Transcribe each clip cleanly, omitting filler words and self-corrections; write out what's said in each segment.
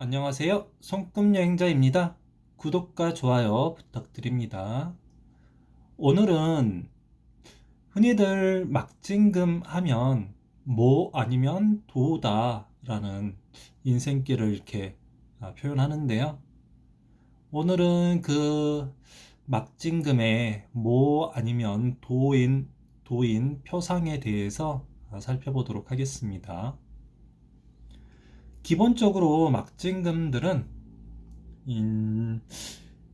안녕하세요. 손금여행자입니다. 구독과 좋아요 부탁드립니다. 오늘은 흔히들 막징금 하면 뭐 아니면 도다 라는 인생길을 이렇게 표현하는데요. 오늘은 그 막징금의 뭐 아니면 도인 표상에 대해서 살펴보도록 하겠습니다. 기본적으로 막징금들은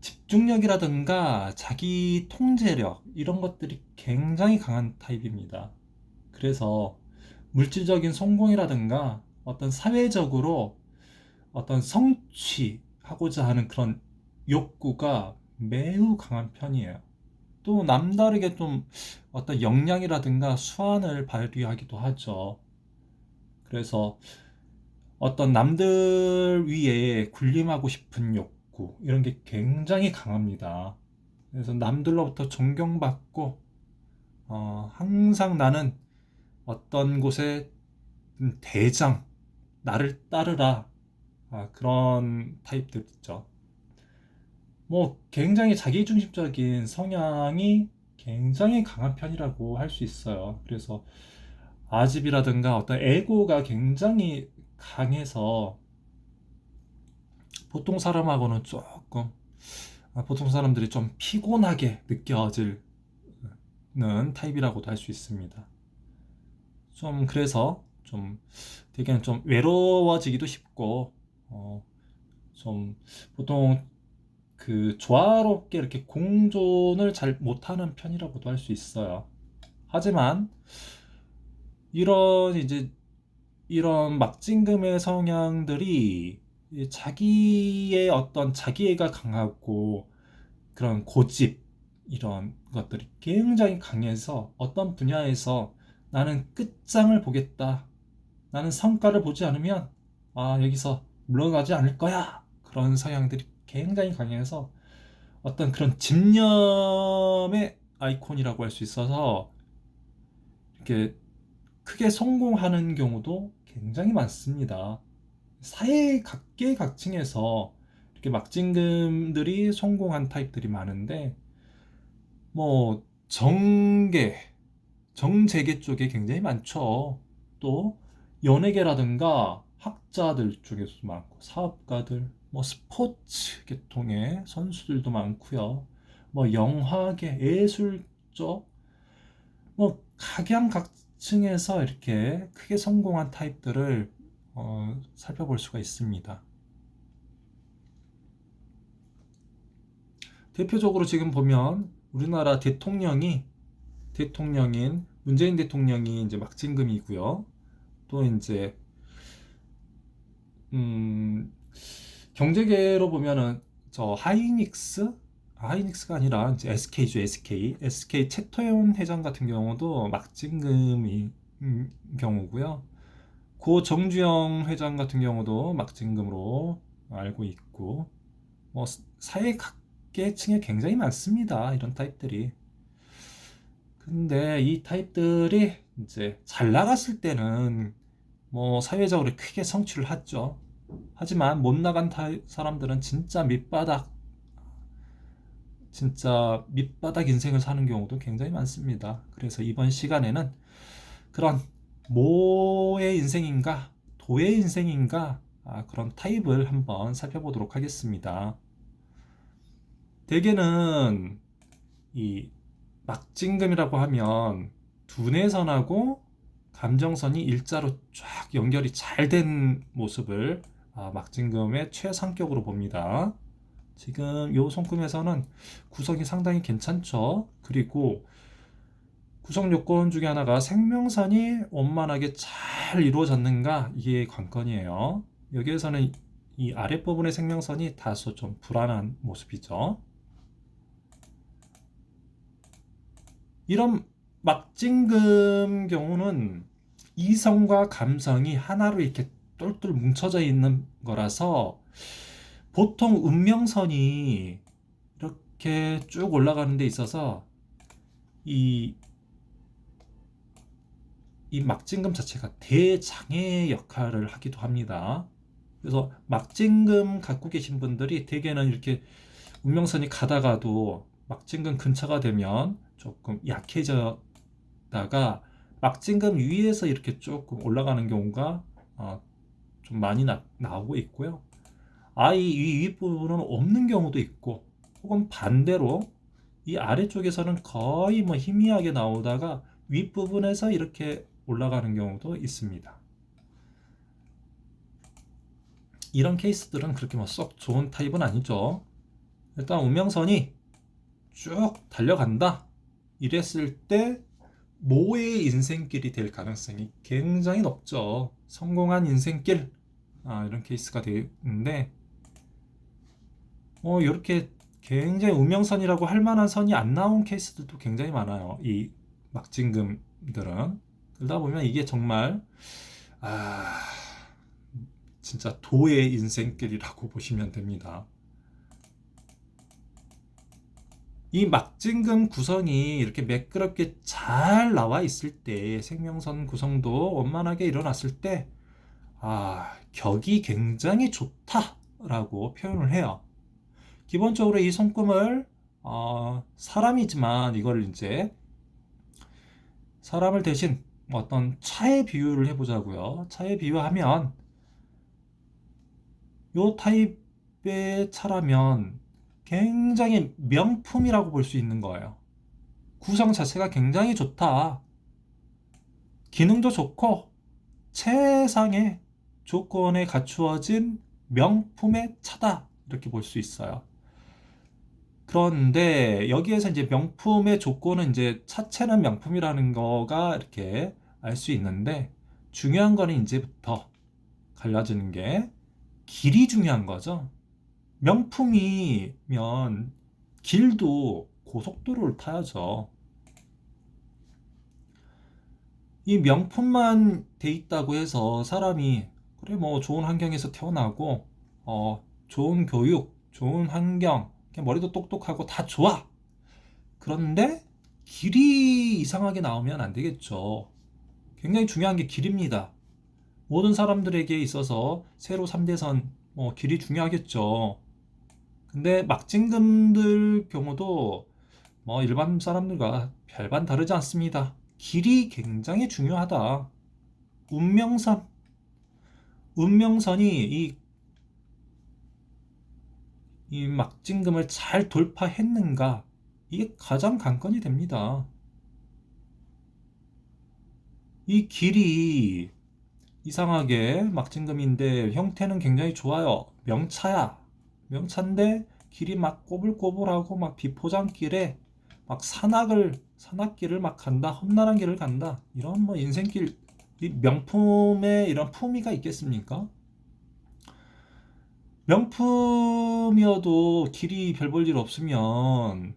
집중력이라든가 자기 통제력 이런 것들이 굉장히 강한 타입입니다. 그래서 물질적인 성공이라든가 어떤 사회적으로 어떤 성취하고자 하는 그런 욕구가 매우 강한 편이에요. 또 남다르게 좀 어떤 역량이라든가 수완을 발휘하기도 하죠. 그래서 어떤 남들 위에 군림하고 싶은 욕구 이런 게 굉장히 강합니다. 그래서 남들로부터 존경받고 항상 나는 어떤 곳의 대장, 나를 따르라, 그런 타입들 있죠. 뭐 굉장히 자기중심적인 성향이 굉장히 강한 편이라고 할 수 있어요. 그래서 아집이라든가 어떤 에고가 굉장히 강해서 보통 사람하고는 조금 보통 사람들이 좀 피곤하게 느껴지는 타입이라고도 할 수 있습니다. 좀 그래서 좀 되게 좀 외로워지기도 쉽고 좀 보통 그 조화롭게 이렇게 공존을 잘 못하는 편이라고도 할 수 있어요. 하지만 이런 이제 이런 막진금의 성향들이 자기의 어떤 자기애가 강하고 그런 고집 이런 것들이 굉장히 강해서 어떤 분야에서 나는 끝장을 보겠다. 나는 성과를 보지 않으면 여기서 물러나지 않을 거야. 그런 성향들이 굉장히 강해서 어떤 그런 집념의 아이콘이라고 할 수 있어서 이렇게 크게 성공하는 경우도 굉장히 많습니다. 사회 각계각층에서 이렇게 막진금들이 성공한 타입들이 많은데 뭐 정재계 쪽에 굉장히 많죠. 또 연예계라든가 학자들 중에서도 많고 사업가들, 뭐 스포츠 계통의 선수들도 많고요. 뭐 영화계, 예술 쪽, 뭐 각양각층에서 이렇게 크게 성공한 타입들을 살펴볼 수가 있습니다. 대표적으로 지금 보면 우리나라 대통령인 문재인 대통령이 이제 막진금이고요. 또 이제 음, 경제계로 보면은 저 하이닉스가 아니라 이제 SK죠. SK 채토현 회장 같은 경우도 막진금이 경우고요. 고 정주영 회장 같은 경우도 막진금으로 알고 있고 뭐 사회 각계층에 굉장히 많습니다. 이런 타입들이. 근데 이 타입들이 이제 잘 나갔을 때는 뭐 사회적으로 크게 성취를 했죠. 하지만 못 나간 사람들은 진짜 밑바닥 인생을 사는 경우도 굉장히 많습니다. 그래서 이번 시간에는 그런 모의 인생인가 도의 인생인가 그런 타입을 한번 살펴보도록 하겠습니다. 대개는 이 막진금이라고 하면 두뇌선하고 감정선이 일자로 쫙 연결이 잘 된 모습을 막진금의 최상격으로 봅니다. 지금 요 손금에서는 구성이 상당히 괜찮죠. 그리고 구성 요건 중에 하나가 생명선이 원만하게 잘 이루어졌는가 이게 관건이에요. 여기에서는 이 아랫부분의 생명선이 다소 좀 불안한 모습이죠. 이런 막진금 경우는 이성과 감성이 하나로 이렇게 똘똘 뭉쳐져 있는 거라서 보통 운명선이 이렇게 쭉 올라가는 데 있어서 이, 이 막진금 자체가 대장의 역할을 하기도 합니다. 그래서 막징금 갖고 계신 분들이 대개는 이렇게 운명선이 가다가도 막징금 근처가 되면 조금 약해졌다가 막징금 위에서 이렇게 조금 올라가는 경우가 좀 많이 나오고 있고요. 아예 이 윗부분은 없는 경우도 있고, 혹은 반대로 이 아래쪽에서는 거의 뭐 희미하게 나오다가 윗부분에서 이렇게 올라가는 경우도 있습니다. 이런 케이스들은 그렇게 뭐 썩 좋은 타입은 아니죠. 일단 운명선이 쭉 달려간다 이랬을 때 모의 인생길이 될 가능성이 굉장히 높죠. 성공한 인생길, 이런 케이스가 되는데, 이렇게 굉장히 운명선이라고 할 만한 선이 안 나온 케이스들도 굉장히 많아요. 이 막징금들은. 그러다 보면 이게 정말 아 진짜 도의 인생길이라고 보시면 됩니다. 이 막징금 구성이 이렇게 매끄럽게 잘 나와 있을 때, 생명선 구성도 원만하게 일어났을 때, 격이 굉장히 좋다라고 표현을 해요. 기본적으로 이 손금을 사람이지만 이걸 이제 사람을 대신 어떤 차에 비유를 해보자고요. 차에 비유하면 요 타입의 차라면 굉장히 명품이라고 볼 수 있는 거예요. 구성 자체가 굉장히 좋다. 기능도 좋고 최상의 조건에 갖추어진 명품의 차다. 이렇게 볼 수 있어요. 그런데 여기에서 이제 명품의 조건은 이제 차체는 명품이라는 거가 이렇게 알 수 있는데, 중요한 거는 이제부터 갈라지는 게 길이 중요한 거죠. 명품이면 길도 고속도로를 타야죠. 이 명품만 돼 있다고 해서 사람이 그래 뭐 좋은 환경에서 태어나고 좋은 교육, 좋은 환경, 머리도 똑똑하고 다 좋아. 그런데 길이 이상하게 나오면 안 되겠죠. 굉장히 중요한 게 길입니다. 모든 사람들에게 있어서 세로 3대선 길이 중요하겠죠. 근데 막진금들 경우도 뭐 일반 사람들과 별반 다르지 않습니다. 길이 굉장히 중요하다. 운명선, 운명선이 이 막진금을 잘 돌파했는가, 이게 가장 관건이 됩니다. 이 길이 이상하게 막진금인데 형태는 굉장히 좋아요. 명차야. 명차인데 길이 막 꼬불꼬불하고 막 비포장길에 막 산악길을 막 간다. 험난한 길을 간다. 이런 뭐 인생길, 이 명품의 이런 품위가 있겠습니까? 명품이어도 길이 별 볼 일 없으면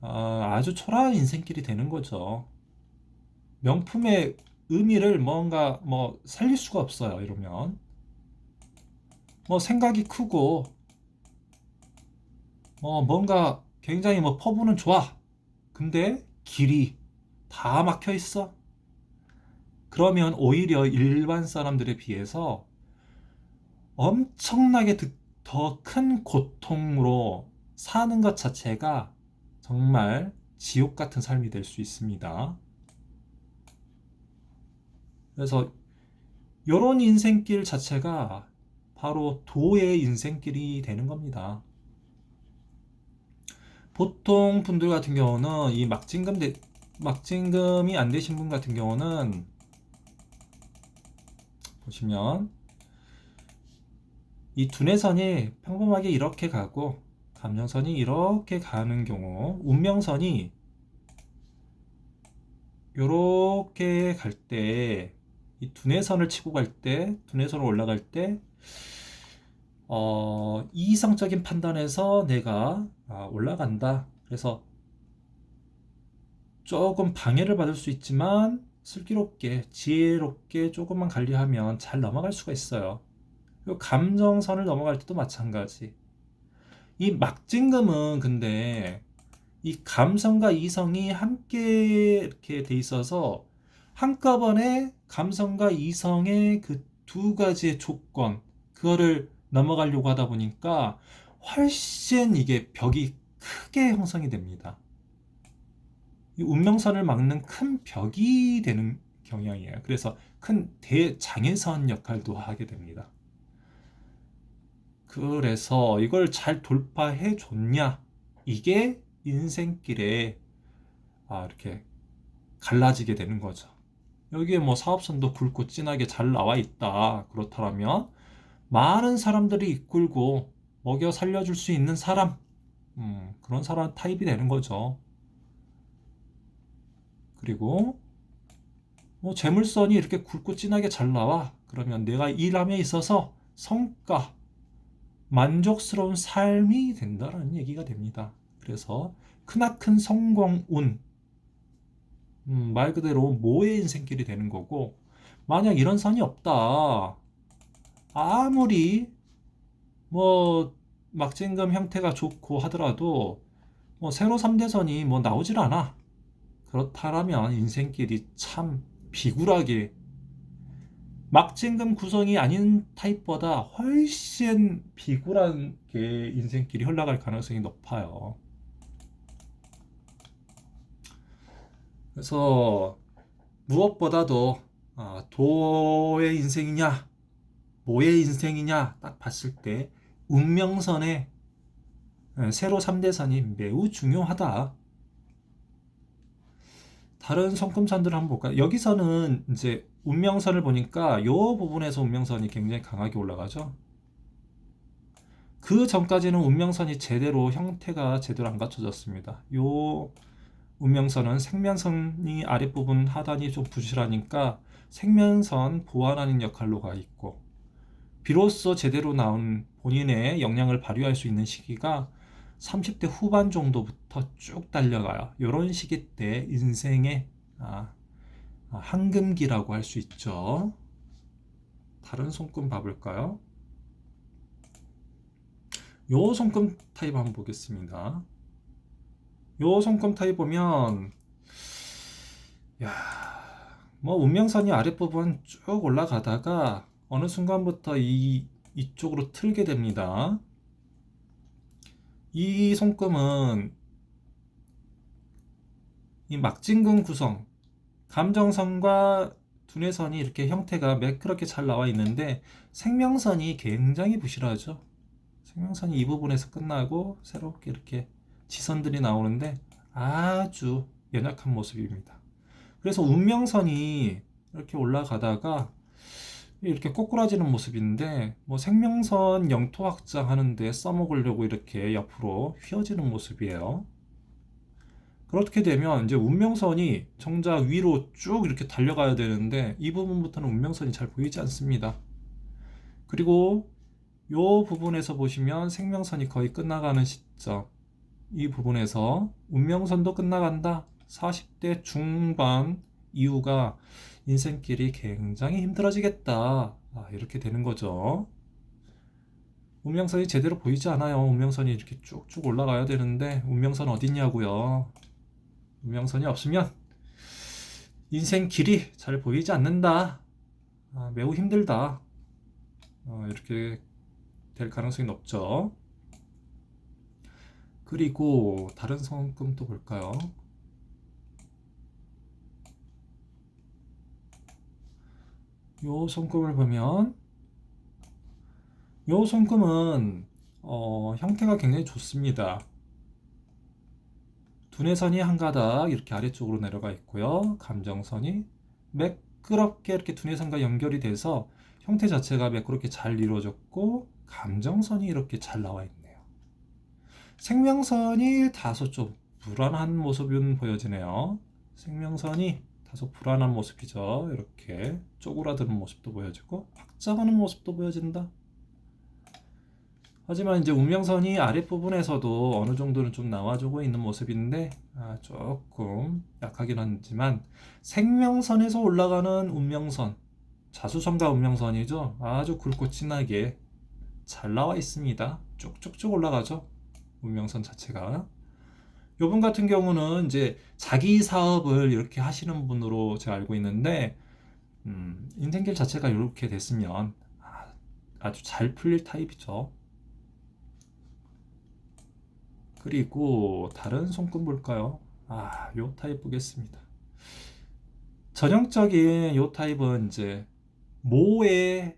아주 초라한 인생길이 되는 거죠. 명품의 의미를 뭔가 뭐 살릴 수가 없어요. 이러면 뭐 생각이 크고 뭔가 굉장히 뭐 퍼부는 좋아. 근데 길이 다 막혀 있어. 그러면 오히려 일반 사람들에 비해서 엄청나게 더 큰 고통으로 사는 것 자체가 정말 지옥 같은 삶이 될 수 있습니다. 그래서 이런 인생길 자체가 바로 도의 인생길이 되는 겁니다. 보통 분들 같은 경우는 이 막징금이 안 되신 분 같은 경우는 보시면 이 두뇌선이 평범하게 이렇게 가고 감정선이 이렇게 가는 경우, 운명선이 이렇게 갈 때, 이 두뇌선을 치고 갈 때, 두뇌선으로 올라갈 때 이성적인 판단에서 내가 올라간다. 그래서 조금 방해를 받을 수 있지만 슬기롭게, 지혜롭게 조금만 관리하면 잘 넘어갈 수가 있어요. 그리고 감정선을 넘어갈 때도 마찬가지. 이 막진금은 근데 이 감성과 이성이 함께 이렇게 돼 있어서 한꺼번에 감성과 이성의 그 두 가지의 조건, 그거를 넘어가려고 하다 보니까 훨씬 이게 벽이 크게 형성이 됩니다. 이 운명선을 막는 큰 벽이 되는 경향이에요. 그래서 큰 대장애선 역할도 하게 됩니다. 그래서 이걸 잘 돌파해 줬냐? 이게 인생길에 이렇게 갈라지게 되는 거죠. 여기에 뭐 사업선도 굵고 진하게 잘 나와 있다. 그렇다면 많은 사람들이 이끌고 먹여 살려줄 수 있는 사람, 그런 사람 타입이 되는 거죠. 그리고 뭐 재물선이 이렇게 굵고 진하게 잘 나와. 그러면 내가 일함에 있어서 성과, 만족스러운 삶이 된다는 얘기가 됩니다. 그래서 크나큰 성공운, 말 그대로 모의 인생길이 되는 거고, 만약 이런 선이 없다. 아무리 뭐 막진금 형태가 좋고 하더라도 뭐 세로 3대선이 뭐 나오질 않아. 그렇다면 인생길이 참 비굴하게 막진금 구성이 아닌 타입보다 훨씬 비굴하게 인생길이 흘러갈 가능성이 높아요. 그래서 무엇보다도 도의 인생이냐 모의 인생이냐 딱 봤을 때 운명선의 세로 3대선이 매우 중요하다. 다른 성금선들을 한번 볼까요? 여기서는 이제 운명선을 보니까 이 부분에서 운명선이 굉장히 강하게 올라가죠. 그 전까지는 운명선이 제대로 형태가 제대로 안 갖춰졌습니다. 요 운명선은 생면선이 아랫부분 하단이 좀 부실하니까 생면선 보완하는 역할로 가 있고, 비로소 제대로 나온 본인의 역량을 발휘할 수 있는 시기가 30대 후반 정도부터 쭉 달려가요. 이런 시기 때 인생의 황금기라고 할 수 있죠. 다른 손금 봐볼까요? 요 손금 타입 한번 보겠습니다. 요 손금 타입 보면 뭐 운명선이 아랫부분 쭉 올라가다가 어느 순간부터 이쪽으로 틀게 됩니다. 이 손금은 이 막진근 구성, 감정선과 두뇌선이 이렇게 형태가 매끄럽게 잘 나와 있는데 생명선이 굉장히 부실하죠. 생명선이 이 부분에서 끝나고 새롭게 이렇게 지선들이 나오는데 아주 연약한 모습입니다. 그래서 운명선이 이렇게 올라가다가 이렇게 꼬꾸라지는 모습인데 뭐 생명선 영토 확장하는데 써먹으려고 이렇게 옆으로 휘어지는 모습이에요. 그렇게 되면 이제 운명선이 정작 위로 쭉 이렇게 달려가야 되는데 이 부분부터는 운명선이 잘 보이지 않습니다. 그리고 이 부분에서 보시면 생명선이 거의 끝나가는 시점, 이 부분에서 운명선도 끝나간다. 40대 중반 이후가 인생길이 굉장히 힘들어지겠다. 이렇게 되는 거죠. 운명선이 제대로 보이지 않아요. 운명선이 이렇게 쭉쭉 올라가야 되는데 운명선 어딨냐고요. 운명선이 없으면 인생길이 잘 보이지 않는다. 매우 힘들다. 이렇게 될 가능성이 높죠. 그리고 다른 손금 또 볼까요? 요 손금을 보면 요 손금은 형태가 굉장히 좋습니다. 두뇌선이 한 가닥 이렇게 아래쪽으로 내려가 있고요. 감정선이 매끄럽게 이렇게 두뇌선과 연결이 돼서 형태 자체가 매끄럽게 잘 이루어졌고 감정선이 이렇게 잘 나와 있네요. 생명선이 다소 좀 불안한 모습은 보여지네요. 생명선이 다소 불안한 모습이죠. 이렇게 쪼그라드는 모습도 보여지고 확장하는 모습도 보여진다. 하지만 이제 운명선이 아랫부분에서도 어느 정도는 좀 나와주고 있는 모습인데 조금 약하긴 하지만 생명선에서 올라가는 운명선, 자수성가 운명선이죠. 아주 굵고 진하게 잘 나와 있습니다. 쭉쭉쭉 올라가죠. 운명선 자체가. 요분 같은 경우는 이제 자기 사업을 이렇게 하시는 분으로 제가 알고 있는데 인생길 자체가 이렇게 됐으면 아주 잘 풀릴 타입이죠. 그리고 다른 손금 볼까요? 요 타입 보겠습니다. 전형적인 요 타입은 이제 모의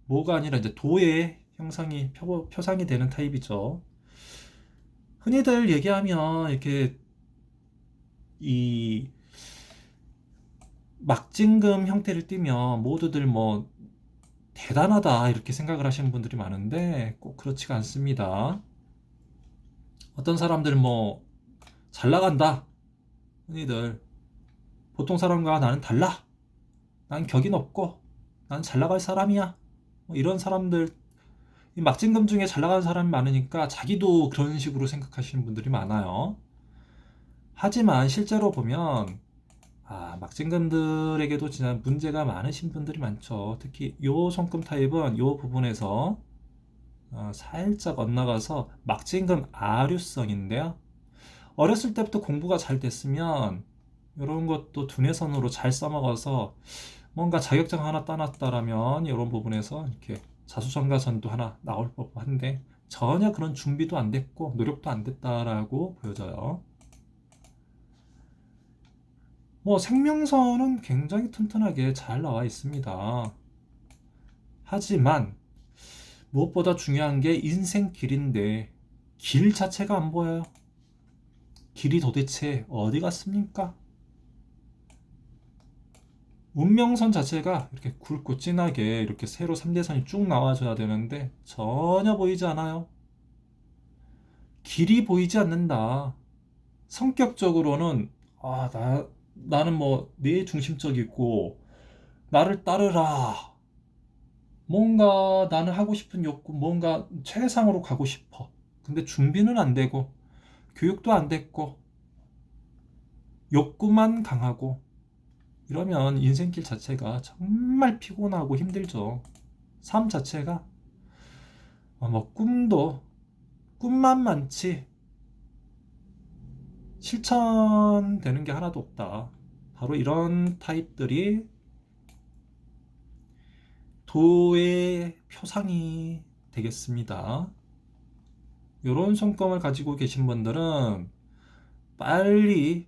모가 아니라 이제 도의 형상이 표상이 되는 타입이죠. 흔히들 얘기하면 이렇게 이 막진금 형태를 띠면 모두들 뭐 대단하다 이렇게 생각을 하시는 분들이 많은데 꼭 그렇지가 않습니다. 어떤 사람들 뭐 잘 나간다, 흔히들 보통 사람과 나는 달라, 난 격이 높고 난 잘 나갈 사람이야, 뭐 이런 사람들, 이 막진금 중에 잘 나가는 사람이 많으니까 자기도 그런 식으로 생각하시는 분들이 많아요. 하지만 실제로 보면 막진금들에게도 진짜 문제가 많으신 분들이 많죠. 특히 요 손금 타입은 요 부분에서 살짝 엇나가서 막진금 아류성인데요. 어렸을 때부터 공부가 잘 됐으면 이런 것도 두뇌선으로 잘 써먹어서 뭔가 자격증 하나 따놨다라면 이런 부분에서 이렇게 자수성가선도 하나 나올 법한데 전혀 그런 준비도 안 됐고 노력도 안 됐다라고 보여져요. 뭐 생명선은 굉장히 튼튼하게 잘 나와 있습니다. 하지만 무엇보다 중요한 게 인생길인데 길 자체가 안 보여요. 길이 도대체 어디 갔습니까? 운명선 자체가 이렇게 굵고 진하게 이렇게 세로 3대선이 쭉 나와줘야 되는데 전혀 보이지 않아요. 길이 보이지 않는다. 성격적으로는 나는 뭐 내 중심적이고 나를 따르라, 뭔가 나는 하고 싶은 욕구, 뭔가 최상으로 가고 싶어. 근데 준비는 안 되고 교육도 안 됐고 욕구만 강하고 이러면 인생길 자체가 정말 피곤하고 힘들죠. 삶 자체가 뭐 꿈만 많지 실천되는 게 하나도 없다. 바로 이런 타입들이 도의 표상이 되겠습니다. 이런 손금을 가지고 계신 분들은 빨리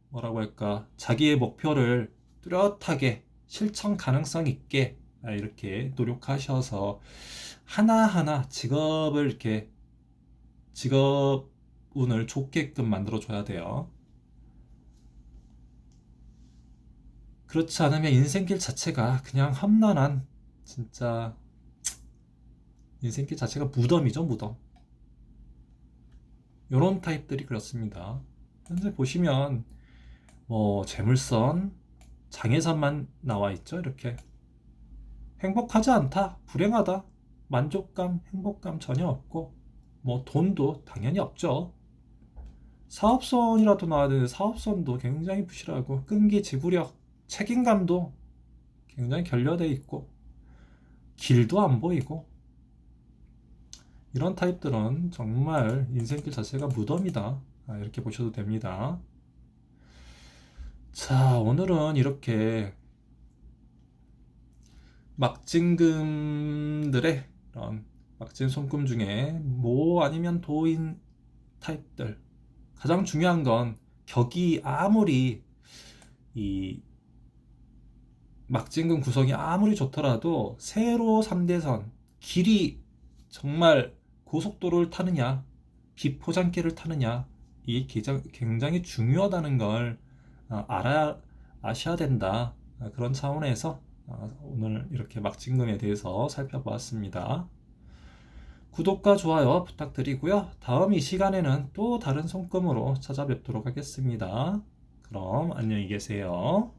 뭐라고 할까, 자기의 목표를 뚜렷하게 실천 가능성 있게 이렇게 노력하셔서 하나하나 직업 운을 좋게끔 만들어 줘야 돼요. 그렇지 않으면 인생길 자체가 그냥 험난한, 진짜 인생길 자체가 무덤이죠, 무덤. 요런 타입들이 그렇습니다. 현재 보시면 뭐 재물선, 장애선만 나와 있죠. 이렇게 행복하지 않다, 불행하다, 만족감, 행복감 전혀 없고 뭐 돈도 당연히 없죠. 사업선이라도 나와야 되는데 사업선도 굉장히 부실하고 끈기, 지구력, 책임감도 굉장히 결여돼 있고 길도 안 보이고 이런 타입들은 정말 인생길 자체가 무덤이다, 이렇게 보셔도 됩니다. 자, 오늘은 이렇게 막진금들의 이런 막진 손금 중에 모 아니면 도인 타입들, 가장 중요한 건 격이 아무리 이 막진금 구성이 아무리 좋더라도 세로 3대선 길이 정말 고속도로를 타느냐 비포장길을 타느냐, 이게 굉장히 중요하다는 걸 아셔야 된다. 그런 차원에서 오늘 이렇게 막진금에 대해서 살펴보았습니다. 구독과 좋아요 부탁드리고요. 다음 이 시간에는 또 다른 손금으로 찾아뵙도록 하겠습니다. 그럼 안녕히 계세요.